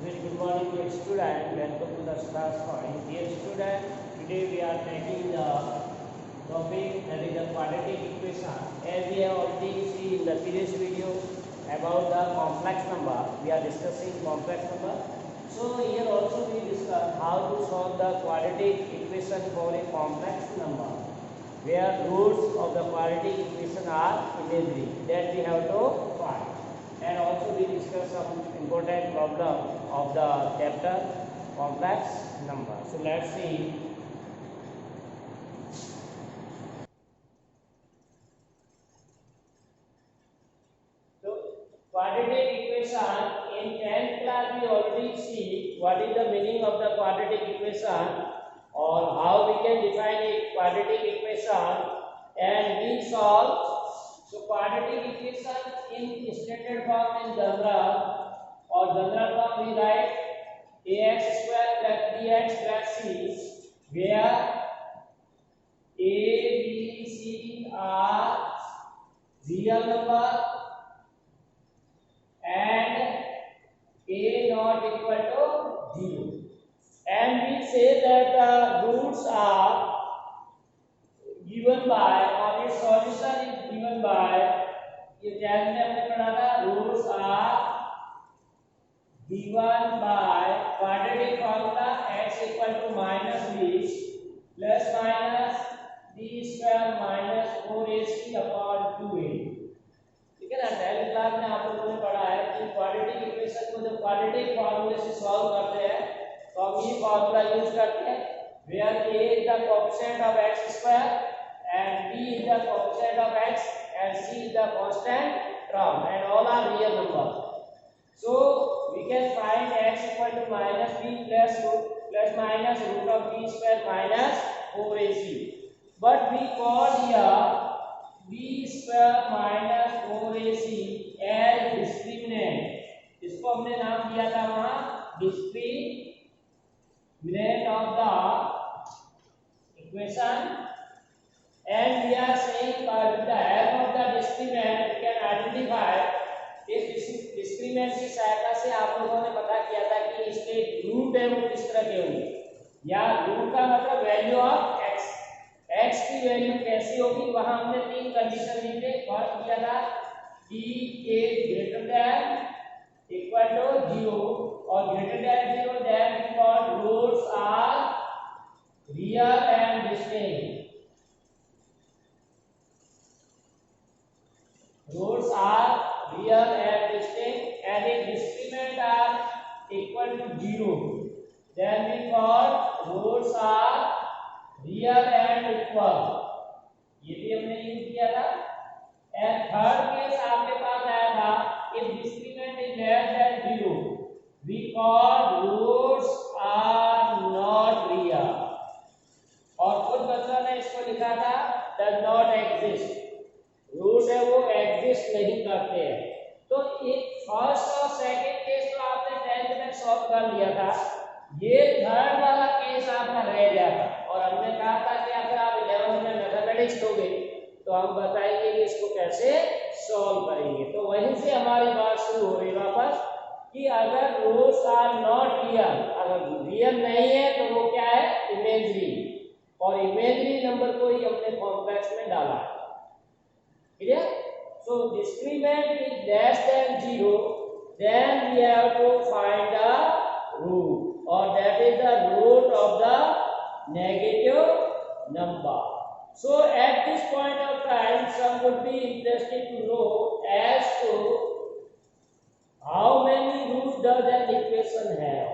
Good morning, dear student. Welcome to the class point. Dear student, today we are taking the topic that is the quadratic equation. As we have already seen in the previous video about the complex number, we are discussing complex number. So here also we discuss how to solve the quadratic equation for a complex number, where roots of the quadratic equation are imaginary. That we have to find. And also we discuss some important problem of the chapter complex number. So let's see. So quadratic equation in 10th class we already see what is the meaning of the quadratic equation or how we can define a quadratic equation and we solve. So quadratic equation in stated form in general or general form we write ax square plus bx plus c, where a, b, c are real number and a not equal to 0, and we say that the roots are given by or its solution is given by, ये ध्यान में हमने पढ़ा था, roots are given by quadratic formula x equal to -b plus minus b square minus 4ac upon 2a। ठीक है ना। पहले क्लास में आप लोगों ने पढ़ा है कि क्वाड्रेटिक इक्वेशन को जब क्वाड्रेटिक फार्मूले से सॉल्व करते हैं तो हम ये फार्मूला यूज करते हैं, where a is the coefficient of x square and b is the coefficient of x and c is the constant term and all are real number. So we can find x equal to -b plus minus root of b square minus 4ac, but we call here b square minus 4ac as discriminant. इसको हमने नाम दिया था वहां discriminant of the equation, and we are saying with the help of the discriminant we can identify. इस discriminant की सहायता से आप लोगों ने पता किया था कि इसके रूट है वो किस तरह के होंगे, या रूट का मतलब वैल्यू ऑफ x, x की वैल्यू कैसी होगी। वहां हमने तीन कंडीशन ली थी। फर्स्ट किया था कि a greater than equal to 0 और greater than 0 then for roots are real and distinct. Roots are real and distinct, and if discriminant are equal to 0, then we call roots are real and equal. ये भी हमने use किया था। And third case आपके पास आया था, if discriminant is less than 0, we call roots are not real. और कुछ बच्चों ने इसको लिखा था does not exist, रूट है वो एग्जिस्ट नहीं करते हैं। तो एक फर्स्ट और सेकंड केस तो आपने 10th में सॉल्व कर लिया था, ये थर्ड वाला केस आपका रह गया था और हमने कहा था कि अगर आप 11th में मैथमेटिक्स लोगे तो हम बताएंगे कि इसको कैसे सॉल्व करेंगे। तो वहीं से हमारी बात शुरू हो रही वापस कि अगर रूट्स आर नॉट रियल, अगर रियल नहीं है तो वो क्या है, इमेजिनरी, और इमेजिनरी नंबर को ही हमने कॉम्प्लेक्स में डाला है। Clear? So discriminant is less than 0, then we have to find the root, or that is the root of the negative number. So at this point of time, some would be interested to know as to how many roots does an equation have.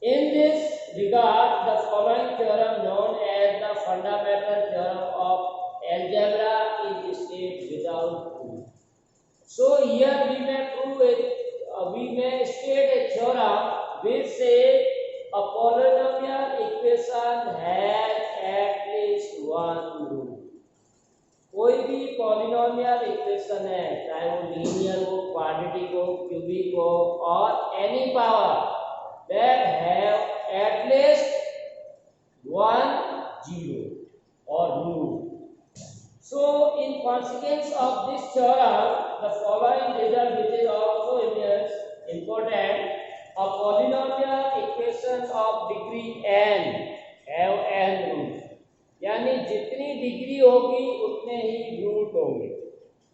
In this regard, the following theorem known as the fundamental theorem of algebra is stated without proof. So here we may prove it, we may state a theorem which says a polynomial equation has at least one root. कोई भी polynomial equation है, चाहे वो linear हो, quadratic हो, cubic हो, or any power that have at least one zero or root. So in consequence of this theorem, the following result, which is also important, A polynomial equations of degree n have n roots. यानी जितनी degree होगी उतने ही root होंगे।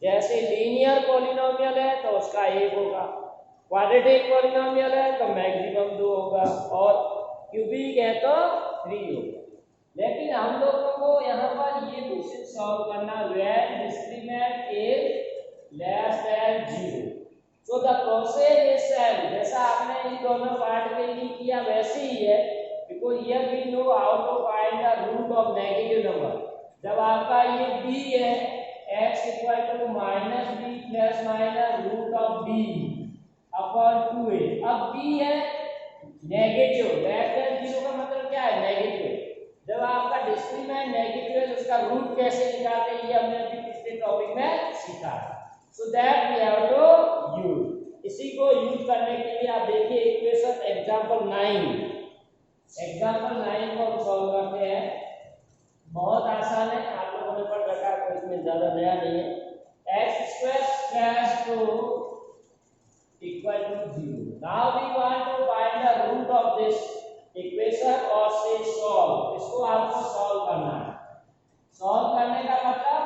जैसे linear polynomial है तो उसका एक होगा, क्वाड्रेटिक पॉलिनोमियल है तो मैक्सिमम 2 होगा, और क्यूबिक है तो 3 होगा। लेकिन हम लोगों को यहाँ पर ये क्वेश्चन सॉल्व करना when discriminant is less than 0। So the process is same, जैसा आपने इन दोनों पार्ट के लिए किया वैसे ही है, because here we know how to find the root of negative number. जब आपका ये b है x equal to minus B plus minus root of b upon 2a। अब b है नेगेटिव, लेस देन 0 का मतलब क्या है? नेगेटिव। जब आपका डिस्क्रिमिनेंट नेगेटिव है तो उसका रूट कैसे निकालते हैं ये हमने अभी पिछले टॉपिक में सीखा। So that we have to use. इसी को यूज करने के लिए आप देखिए इक्वेशन एग्जांपल 9। एग्जांपल 9 को हम सॉल्व करते हैं। बहुत आसान है, आप लोगों ने पढ़ रखा है तो इसमें ज्यादा नया नहीं है। x² equal to 0. Now we want to find the root of this equation or say solve. इसको आपको सॉल्व करना है। सॉल्व करने का मतलब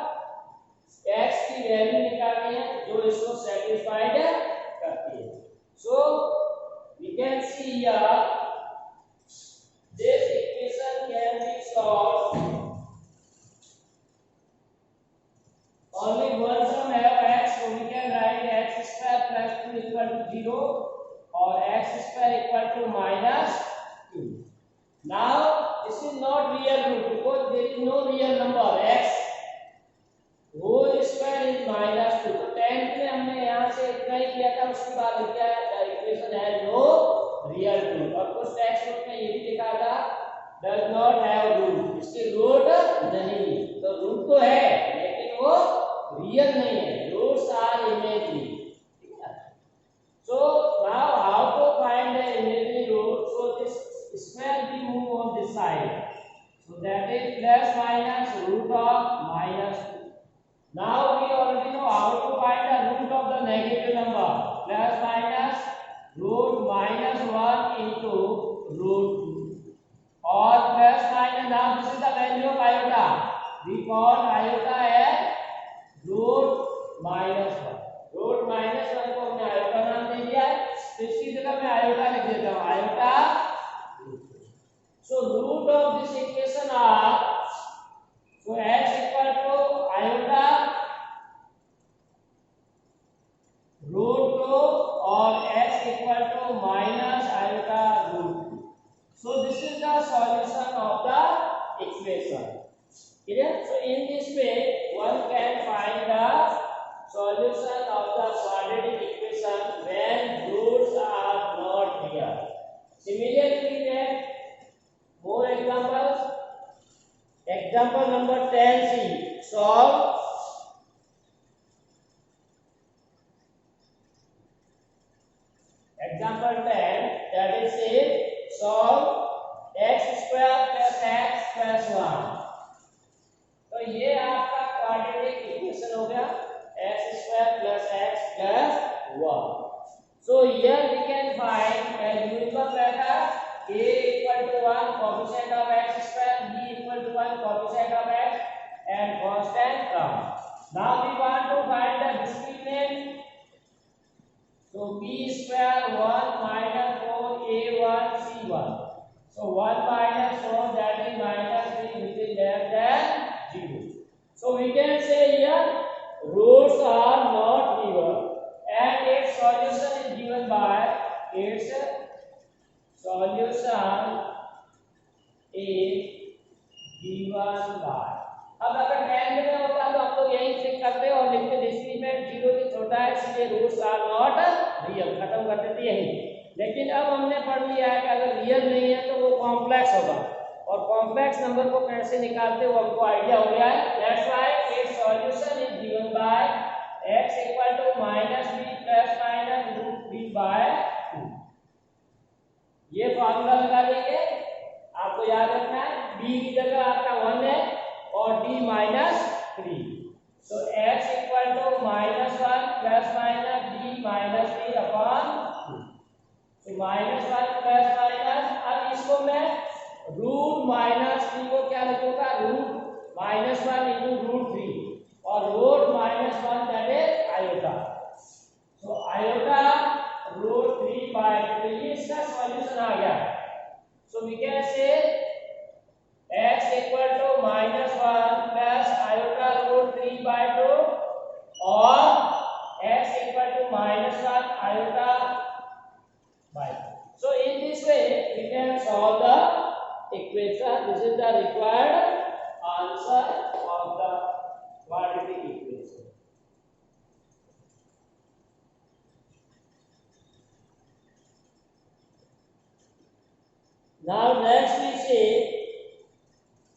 x की वैल्यू निकालनी है जो इसको सेटिस्फाइड करती है। So we can see here this equation can be solved. Only one term have x, so we can write x square plus 2 equal to 0 or x square equal to minus 2. Now this is not real root because there is no real number x whole square is minus 2। तो 10th में हमने यहाँ से इतना ही किया था, उसके बाद लिखा है the equation has no real root। और कुछ टेक्स्ट बुक में ये भी लिखा था does not have root, इसके रूट नहीं। तो रूट तो है लेकिन वो रियल नहीं है, roots are imaginary. So now how to find the imaginary root? So this square we move on this side, so that is plus minus root of minus 2। Now we already know how to find the root of the negative number, plus minus root minus 1 into root 2 or plus minus, now this is the value of iota, we call iota as root minus 1। root minus 1 को हमने iota नाम दे दिया है, तो इसकी जगह मैं iota लिख देता हूँ, iota। So root of this equation are, so x equal to iota root 2 or x equal to minus iota root 2। So this is the solution of the equation। Clear? So in this way one can find the solution of the quadratic equation when roots are not here। Similarly then more examples। Example number 10c, solve example 10, that is say solve x square plus x plus 1। तो ये आपका quadratic equation हो गया, x square plus x plus 1। So here we can find as usual method a equal to 1 coefficient of x square, b equal to 1 coefficient of x and constant term। Now we want to find the discriminant, so b square 1 minus 4a1 c1, so 1 minus 4 that is minus 3 which is less than 0। So we can say here roots are not given and its solution is given by its solution is given by। अब अगर 10 में होता तो हम लोग यही check करते और लिखते डिस्क्रिमिनेंट 0 से छोटा है इसलिए रूट्स आर नॉट रियल, खत्म कर देते यही। लेकिन अब हमने पढ़ लिया है कि अगर रियल नहीं है तो वो कॉम्प्लेक्स होगा, और कॉम्प्लेक्स नंबर को कैसे निकालते वो हमको आइडिया हो गया है। That's why its solution is given by x equal to minus b plus minus root b by 2। ये फार्मूला लगा देंगे, आपको याद रखना है b की जगह आपका 1 है और d minus 3। So x equal to minus 1 plus minus d minus 3 upon 2। तो -1 प्लस माइनस, अब इसको मैं रूट -3 को क्या लिखूंगा, रूट -1 इंटू √3 और रूट -1 दैट इज आयोटा। तो आयोटा √3/2, ये इसका सॉल्यूशन आ गया। So we can say x equal to -1 plus iota √3/2 or x equal to -1 iota by 2. So in this way we can solve the equation. This is the required answer of the quadratic equation. Now next we see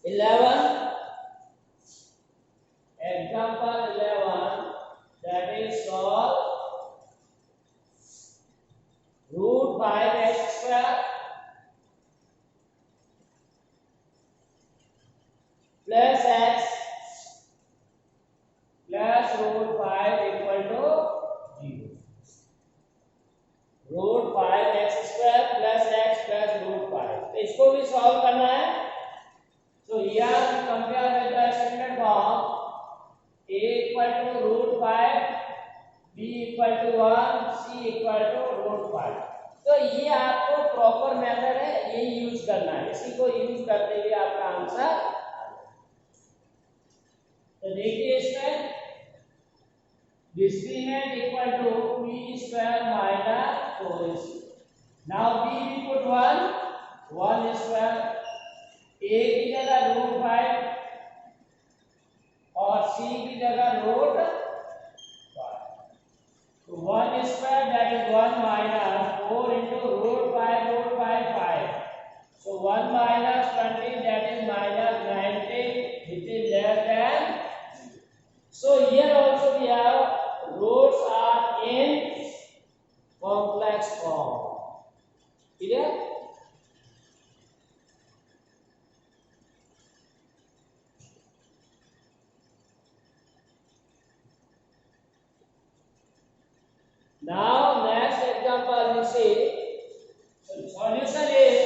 11, example 11, that is solve √5x² plus x plus √5 equal to 0. √5x² plus x plus √5, तो इसको भी solve करना है। So here we compare with the standard form, a equal to √5, b equal to 1, c equal to √5। तो ये आपको proper method है, ये यूज करना है, इसी को यूज करते हुए आपका आंसर। तो देखिए इसमें discriminant equal to p² minus 4ac। Now b we put 1² a की जगह √5 और c की जगह √5। तो 1² that is 1 minus 4 into √5, 5। So 1 minus 20 that is -90, which is less than. So here also we have roots are in complex form. Clear? Now next example we see, so solution is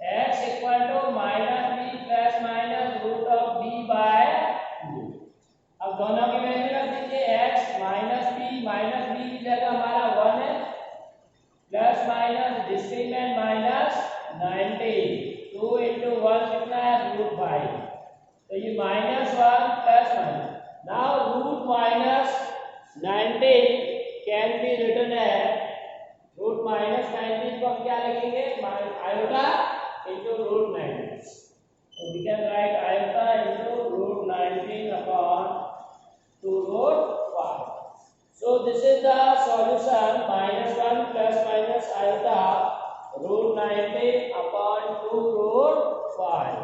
x equal to -b plus minus root of b/2। अब दोनों की value रख दीजिए, x -b की जगह हमारा 1 है, plus minus discriminant -90, 2 into 1 कितना है, √5। तो ये -1 plus minus. Now root -90 can be written as root -90 को हम क्या लिखेंगे, iota into √90। So we can write iota into √19 upon 2√5। So this is the solution, -1 plus minus iota √90 upon 2√5।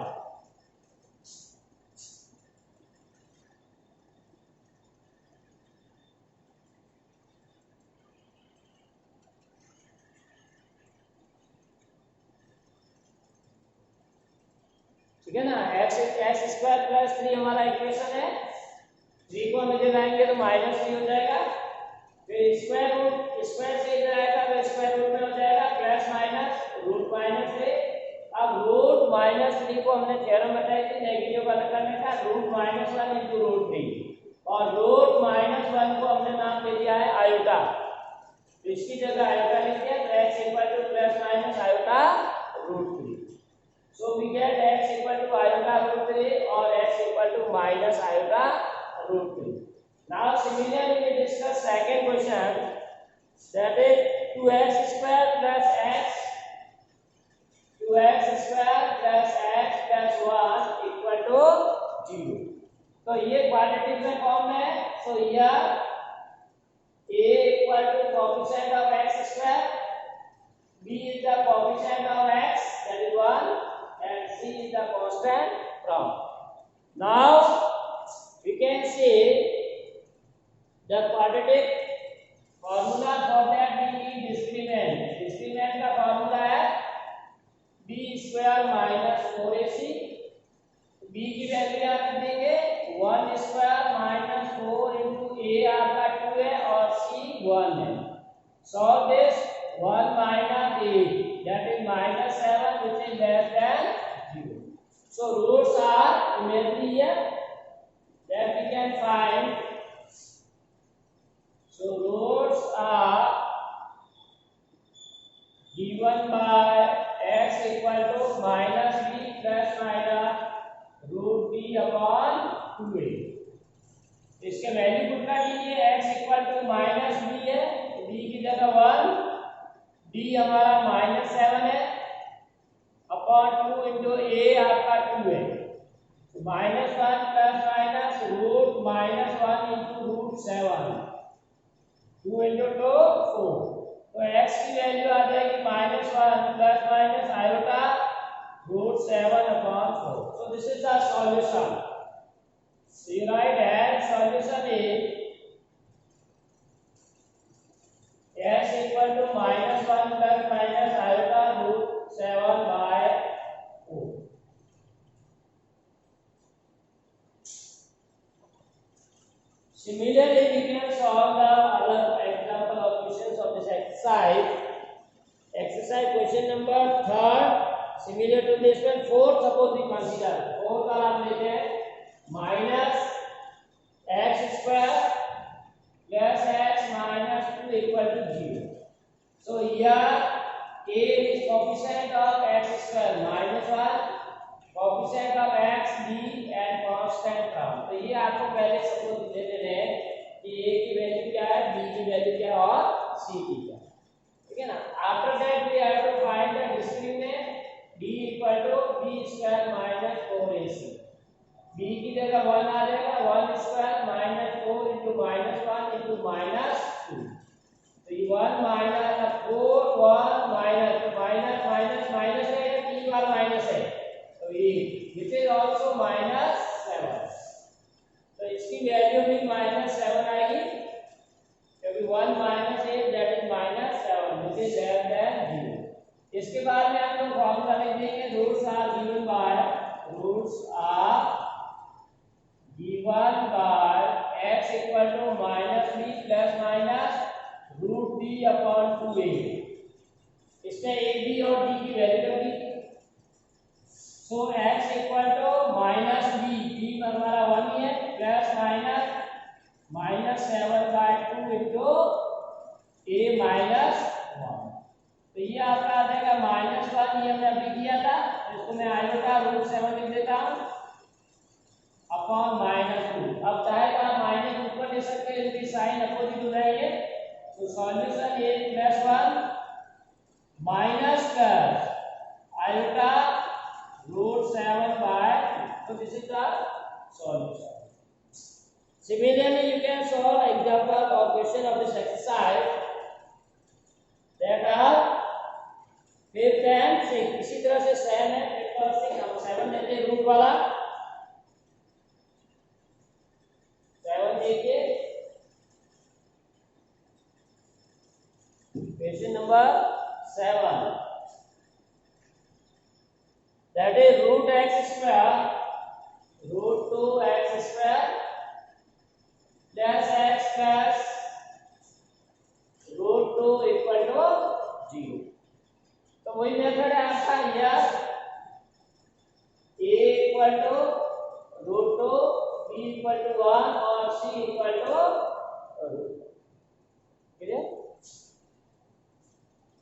ठीक है ना, x² प्लस 3 हमारा इक्वेशन है, 3 को हम इधर लाएंगे तो -3 हो जाएगा, फिर स्क्वायर से इधर आएगा तो स्क्वायर रूट में हो जाएगा, प्लस माइनस रूट -3। अब √-3 को हमने थ्योरम बताई थी नेगेटिव वाला करने का, √-1 into √3 और √-1 को हमने नाम दे दिया है आयोटा, तो इसकी जगह आयोटा लिख दिया। तो x equal two plus minus iota √3। So we get x equal to iota √3 or x equal to minus iota √3. Now similarly we discuss second question, that is 2x² plus x, 2x² plus x plus 1 equal to 0। तो ये quadratic में form में है। So here a equal to coefficient of x², b is the coefficient of x, that is 1, and c is the constant term. Now we can see the quadratic formula for that we need discriminant। discriminant का formula है b² minus 4ac। b की value यहाँ पे देंगे 1² minus 4 into a आपका 2 है और c 1 है. Solve this. 1 minus 8, that is minus 7, which is less than 0. So roots are imaginary here that we can find. So roots are given by x equal to minus b plus minus root b upon 2a. इसके value put कर लीजिए. x equal to minus b है, b की जगह 1, b हमारा minus 7 है upon 2 into a आपका 2 है. Minus 1 plus minus root minus 1 into root 7, 2 into 2 4. तो x की वैल्यू आ जाएगी minus 1 plus minus iota root 7 upon 4. So this is the solution. So you write as solution is x equal to minus 1 plus minus iota root 7 by 4. Similarly, we can solve the other example of questions of this exercise. Exercise question number 3rd. Similar to this one, 4th suppose we consider. 4th का हम लेते हैं minus x square plus x minus 2 equal to 0. So here a is coefficient of x square minus 1, coefficient of x b and constant term. तो ये आपको पहले suppose they देने हैं कि a की वैल्यू क्या है, b की वैल्यू क्या है और c की क्या है. ठीक है ना. After that we have to find the discriminant d equal to b square minus 4ac. b की जगह 1 आ जाएगा, 1 square minus 4 into minus 1 into minus 2. तो ये 1 minus 4 1 minus minus minus minus है, 3 बार माइनस है तो ये विच इज आल्सो माइनस 7. तो इसकी वैल्यू भी माइनस 7 आएगी क्योंकि 1 minus 8 that is minus 7 which is less than 0. इसके बाद में हम लोग फॉर्मूला लिख देंगे. Roots are given by given by x equal to minus b plus minus root b upon 2a. इसमें a b और d की वैल्यू कर दी. सो x equal to minus b, b हमारा 1 ही है, plus minus minus 7 by 2 into a minus 1. तो ये आपका आ जाएगा माइनस 1, ये हमने अभी किया था, इसको मैं आयोटा रूट 7 लिख देता हूँ अपॉन माइनस 2. अब चाहे तो आप माइनस ऊपर ले सकते हैं, इनकी साइन अपोजिट हो जाएंगे. तो solution A plus 1 minus plus iota root 7 by 2. तो this is the solution. Similarly, you can solve example or question of this exercise that are 5th and 6th. इसी तरह से सेम है 5th और 6th. हम 7 लेते हैं रूट वाला. 7 देखिए question number 7, that is root x square root 2x square plus x plus root 2 equal to 0. तो वही मेथड है आपका. यह a equal to root 2, b equal to 1 और c equal to root. Clear.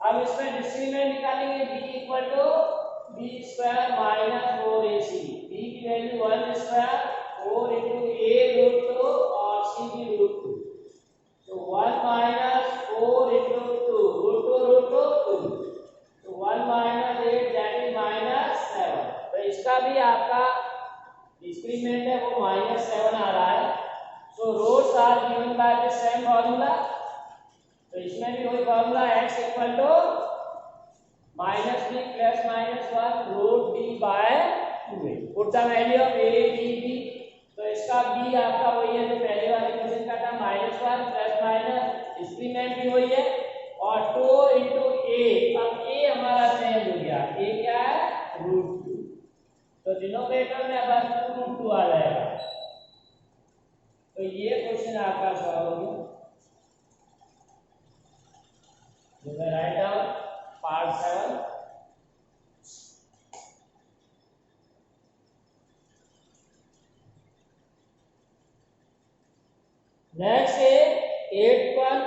अब इसमें डिस्क्रिमिनेंट निकालेंगे. b equal to b square minus 4ac. b की value 1 square 4 into a root 2 और c की root 2. तो 1 minus 4 into 2 root 2 तो 1 minus 8 that is minus 7. तो इसका भी आपका डिस्क्रिमिनेंट है वो minus 7 आ रहा है. So roots are given by the same formula. तो इसमें भी वही formula x equal to minus b plus minus 1 root b by 2a. Put the value of a b b. तो इसका b आपका वही है जो पहले वाले क्वेश्चन का था -1 प्लस माइनस. डिस्क्रिमिनेंट भी वही है और 2 into a. अब a हमारा चेंज हो गया. a क्या है रूट 2. तो डिनोमिनेटर में अब रूट 2 आ जाएगा. तो ये क्वेश्चन आपका सॉल्व हो गया. You may write down part 7. Next is 8th one.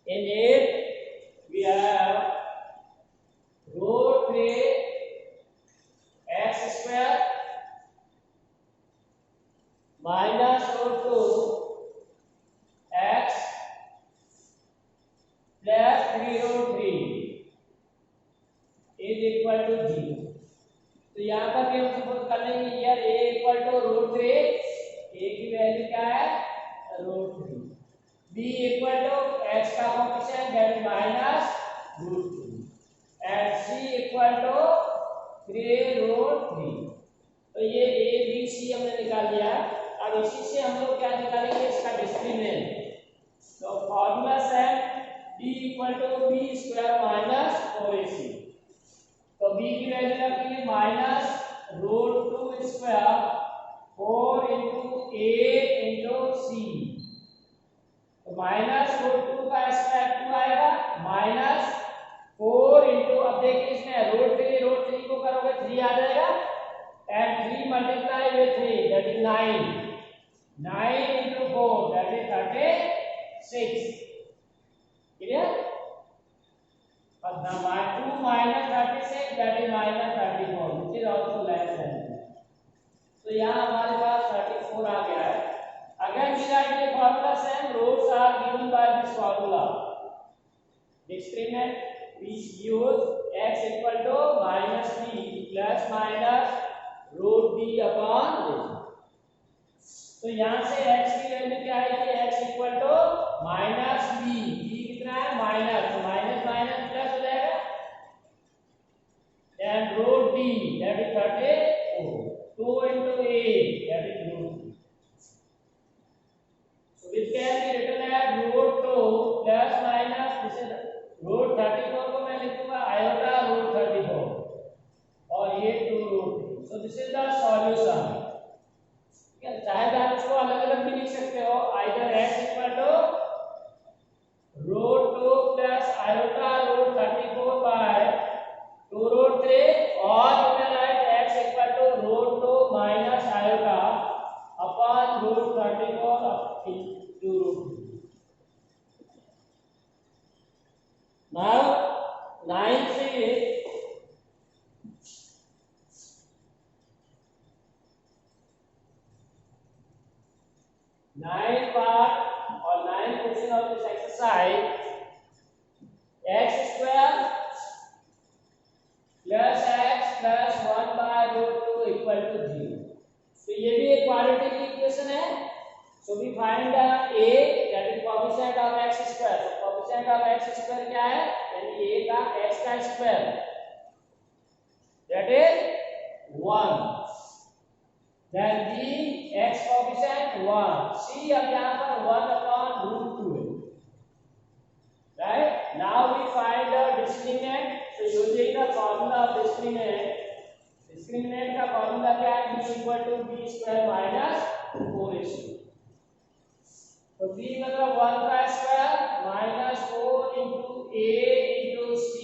In 8 we have root 3 x square minus root 2 x plus 3 root 3 is equal to 0. तो यहाँ पर भी हम सपोज कर लेंगे यार a equal to root 3, a की वैल्यू क्या है root 3, b equal to x का coefficient that is minus root 3 and c equal to 3 root 3. तो ये a b c हमने निकाल लिया. अब इसी से हम लोग क्या निकालेंगे इसका डिस्क्रिमिनेंट. तो फॉर्मूला से b equal to b square minus 4ac. तो b की वैल्यू रखेंगे minus root 2 square 4 into a into c. तो माइनस रूट 2 का स्क्वायर 2 आएगा माइनस 4 इंटू, अब देखिए इसमें रूट 3 को करोगे 3 आ जाएगा and 3 multiply with 3 that is 9 into 4 that is 36. Clear? और 2 minus 36 that is minus 34 which is also less than 2. तो यहाँ हमारे पास 34 आ गया है. Again we write the formula same. Roots are given by this formula. Discriminant we use x equal to minus b plus minus root b upon this. तो यहाँ से x की value क्या आएगी x equal to minus b. b कितना है minus, तो minus minus plus हो जाएगा and root d that is 34 2 into a that is root 3. So this can be written as root 2 plus minus this is root 34 को मैं लिखूंगा iota root 34 और ये 2 root 3. So this is the solution. चाहे तो आप इसको अलग अलग भी लिख सकते हो either x equal to root 2 plus iota root 34 by 2 root 3 or you can write x equal to root 2 minus iota upon root 34 into root 3. Now 9 से 9 part or 9 question of this exercise. X square plus x plus 1 by root 2 equal to 0. तो ये भी एक quadratic equation है. So we find the a that is coefficient of x square. So coefficient of x square क्या है यानी a का x का square that is 1. Then b x coefficient 1. c अब यहाँ पर 1 upon root 2 है. Right? Now we find the discriminant. So using the formula of discriminant, discriminant का formula क्या है b equal to b square minus 4ac. तो b मतलब 1 का square minus 4 into a into c.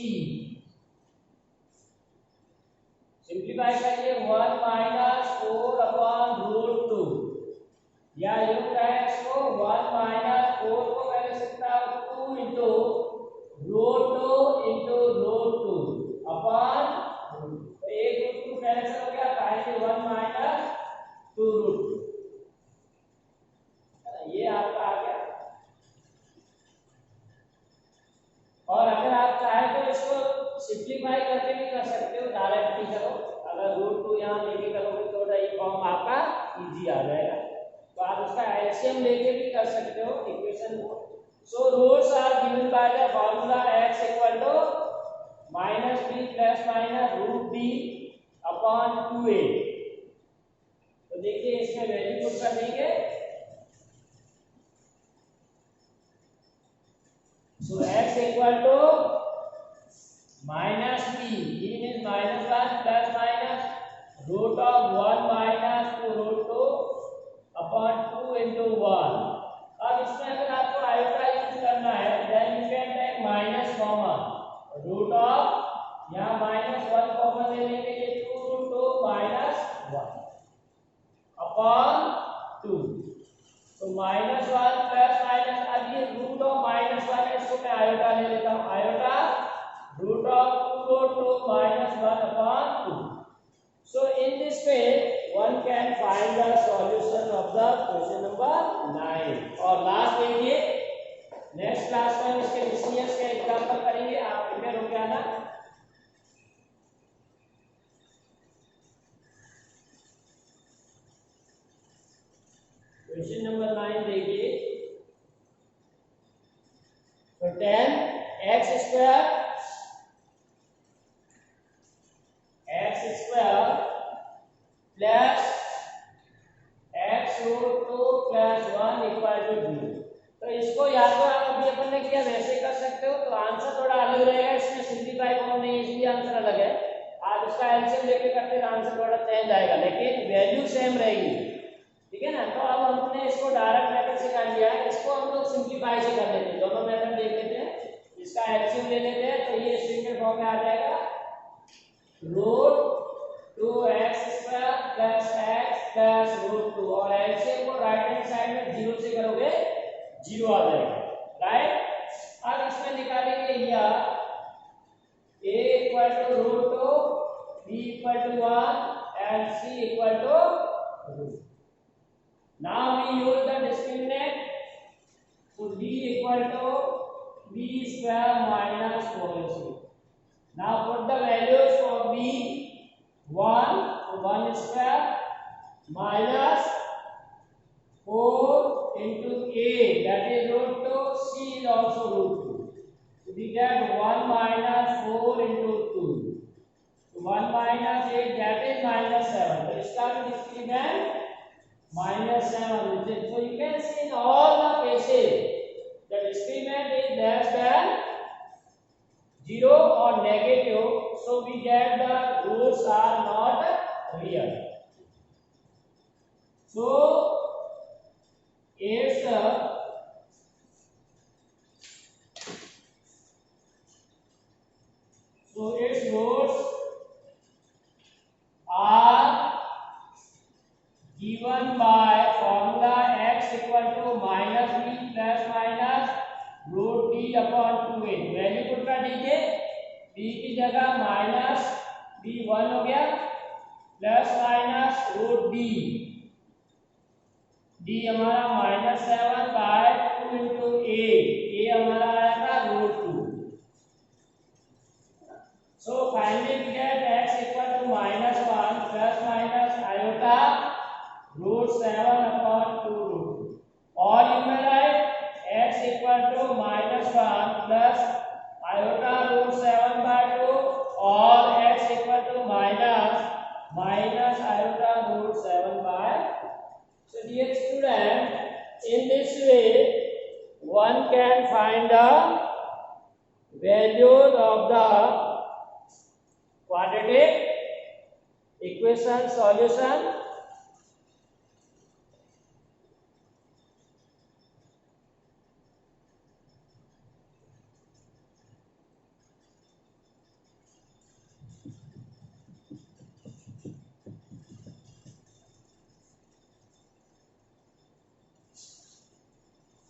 Simplify करिए 1 minus 4 upon root 2 या यूं कहें इसको 1 minus 4 को पहले लिखता हूं 2 into root 2 into root 2 upon तो एक root 2 कैंसिल हो गया फाइनली 1 minus 2 root 2. ये आपका आ गया. और अगर आप चाहे तो इसको सिंप्लीफाई करके भी कर सकते हो, डायरेक्ट भी करो. अगर रूट 2 यहाँ लेके करोगे तो ये फॉर्म आपका इजी आ जाएगा. तो आप इसका एलसीएम लेके भी कर सकते हो इक्वेशन को. So roots are given by the formula x equal to minus b plus minus root b upon 2a. तो देखिए इसमें वैल्यू पुट कर देंगे. So x equal to minus b, b means minus 1 plus minus root of 1 minus 2 root 2 upon upon 2। तो -1 plus minus, अब ये root of -1 है, इसको मैं आयोटा ले लेता हूँ, iota root of 2 root 2 -1 upon 2। So in this way one can find the solution of the question number 9। और लास्ट देखिए, नेक्स्ट क्लास में इसके डिस्टेंस के एग्जांपल करेंगे, आप प्रिपेयर हो गया ना। क्वेश्चन नंबर 9 देखिए, तो 10x square plus x root 2 plus 1 equal to 0। तो इसको या तो आप अभी अपन ने किया वैसे कर सकते हो, तो आंसर थोड़ा अलग रहेगा, इसमें सिंपलीफाई कौन नहीं, इसलिए आंसर अलग है। आप इसका एलसीएम लेके करते तो आंसर थोड़ा चेंज आएगा, लेकिन वैल्यू सेम रहेगी, ठीक है ना। तो अब हमने इसको डायरेक्ट मेथड से कर लिया है, इसको हम लोग सिंपलीफाई से कर लेते हैं, दोनों मेथड देख लेते हैं। इसका एलसीएम ले लेते हैं, तो ये सिंपल फॉर्म में आ जाएगा root 2x square plus x plus root 2, और एलसीएम को राइट हैंड साइड में 0 से करोगे 0 आ जाएगा, राइट। अब इसमें निकालेंगे या a equal to root 2, b equal to 1 and c equal to root. Now we use the discriminant, so b equal to b square minus 4ac। now put the values for b, 1, so 1 square minus 4 into a, that is root 2, c is also root 2. So we get 1 minus 4 into 2. So 1 minus 8, that is minus 7. So इसका भी discriminant -7 is it. So you can see in all the cases the discriminant is less than 0 or negative, so we get the roots are not real. So its roots are given by formula x equal to minus b plus minus root b upon 2a। Value put कर दीजिए, b की जगह minus b 1 हो गया, plus minus root b, d हमारा -7 by 2 into a हमारा आया था root 2। So finally we get x equal to -1 plus minus iota root 7 upon 2 root 2, और you may write x equal to -1 plus iota root 7 by 2, or x equal to minus iota root 7 by 2. So dear student, in this way one can find the values of the quadratic equation solution.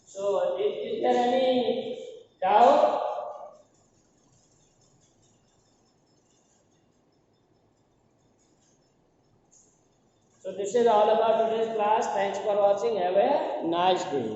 So is there any doubt? So this is all about today's class. Thanks for watching. Have a nice day.